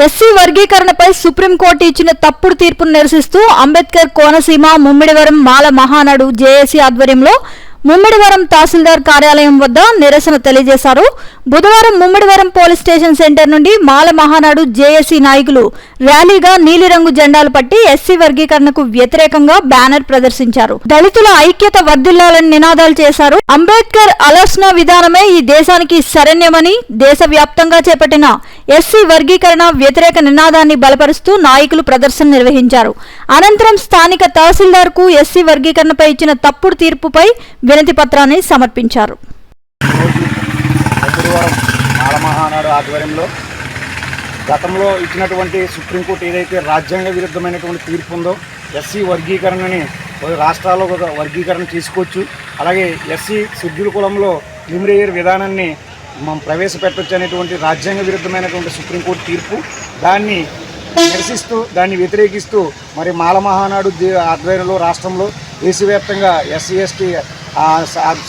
SC వర్గీకరణపై supreme court ఇచ్చిన తప్పుడు తీర్పును నిరసిస్తూ అంబేద్కర్ కోనసీమ ముమ్మిడివరం మాల మహానాడు జేఏసీ ఆధ్వర్యంలో ముమ్మిడివరం తహసీల్దార్ కార్యాలయం వద్ద నిరసన తెలియజేశారు. బుధవారం ముమ్మిడివరం పోలీస్ స్టేషన్ సెంటర్ నుండి మాల మహానాడు జేఏసీ నాయకులు ర్యాలీగా నీలిరంగు జెండాలు పట్టి ఎస్సీ వర్గీకరణకు వ్యతిరేకంగా బ్యానర్ ప్రదర్శించారు. దళితుల ఐక్యత వర్ధిల్లాలని నినాదాలు చేశారు. అంబేద్కర్ ఆలోచన విధానమే ఈ దేశానికి శరణ్యమని దేశవ్యాప్తంగా చేపట్టిన ఎస్సీ వర్గీకరణ వ్యతిరేక నినాదాన్ని బలపరుస్తూ నాయకులు ప్రదర్శన నిర్వహించారు. అనంతరం స్థానిక తహసీల్దార్ కు ఎస్సీ వర్గీకరణపై ఇచ్చిన తప్పుడు తీర్పుపై వినతి పత్రాన్ని సమర్పించారు. మహానాడు ఆధ్వర్యంలో గతంలో ఇచ్చినటువంటి సుప్రీంకోర్టు ఏదైతే రాజ్యాంగ విరుద్ధమైనటువంటి తీర్పు ఉందో ఎస్సీ వర్గీకరణని రాష్ట్రాల్లో వర్గీకరణ చేసుకోవచ్చు, అలాగే ఎస్సీ షెడ్యూల్ కులంలో లిమిరేయర్ విధానాన్ని మనం ప్రవేశపెట్టవచ్చు అనేటువంటి రాజ్యాంగ విరుద్ధమైనటువంటి సుప్రీంకోర్టు తీర్పు దాన్ని నిరసిస్తూ దాన్ని వ్యతిరేకిస్తూ మరి మాల మహానాడు ఆధ్వర్యంలో రాష్ట్రంలో దేశవ్యాప్తంగా ఎస్సీ ఎస్టీ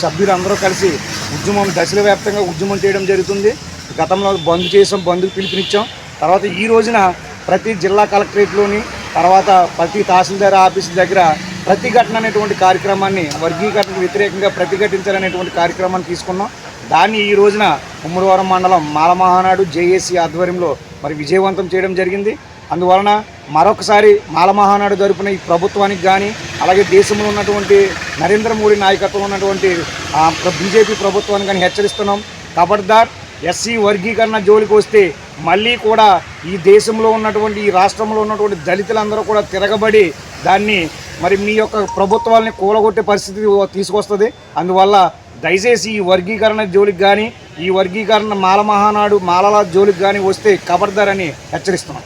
సభ్యులందరూ కలిసి ఉద్యమం దశల వ్యాప్తంగా ఉద్యమం చేయడం జరుగుతుంది. గతంలో బంద్ చేసాం, బంద్కు పిలుపునిచ్చాం. తర్వాత ఈ రోజున ప్రతి జిల్లా కలెక్టరేట్లోని తర్వాత ప్రతి తహసీల్దార్ ఆఫీసు దగ్గర ప్రతిఘటన అనేటువంటి కార్యక్రమాన్ని వర్గీకరణకు వ్యతిరేకంగా ప్రతిఘటించాలనేటువంటి కార్యక్రమాన్ని తీసుకున్నాం. దాన్ని ఈ రోజున ముమ్మిడివరం మండలం మాల మహానాడు జేఏసీ ఆధ్వర్యంలో మరి విజయవంతం చేయడం జరిగింది. అందువలన మరొకసారి మాల మహానాడు జరుపున ఈ ప్రభుత్వానికి కానీ అలాగే దేశంలో ఉన్నటువంటి నరేంద్ర మోడీ నాయకత్వంలో ఉన్నటువంటి బీజేపీ ప్రభుత్వానికి కానీ హెచ్చరిస్తున్నాం. ఖబర్దార్ ఎస్సీ వర్గీకరణ జోలికి వస్తే మళ్ళీ కూడా ఈ దేశంలో ఉన్నటువంటి ఈ రాష్ట్రంలో ఉన్నటువంటి దళితులందరూ కూడా తిరగబడి దాన్ని మరి మీ యొక్క ప్రభుత్వాలని కూలగొట్టే పరిస్థితి తీసుకొస్తుంది. అందువల్ల దయచేసి ఈ వర్గీకరణ జోలికి కానీ ఈ వర్గీకరణ మాల మహానాడు మాలల జోలికి కానీ వస్తే ఖబర్దార్ అని హెచ్చరిస్తున్నాం.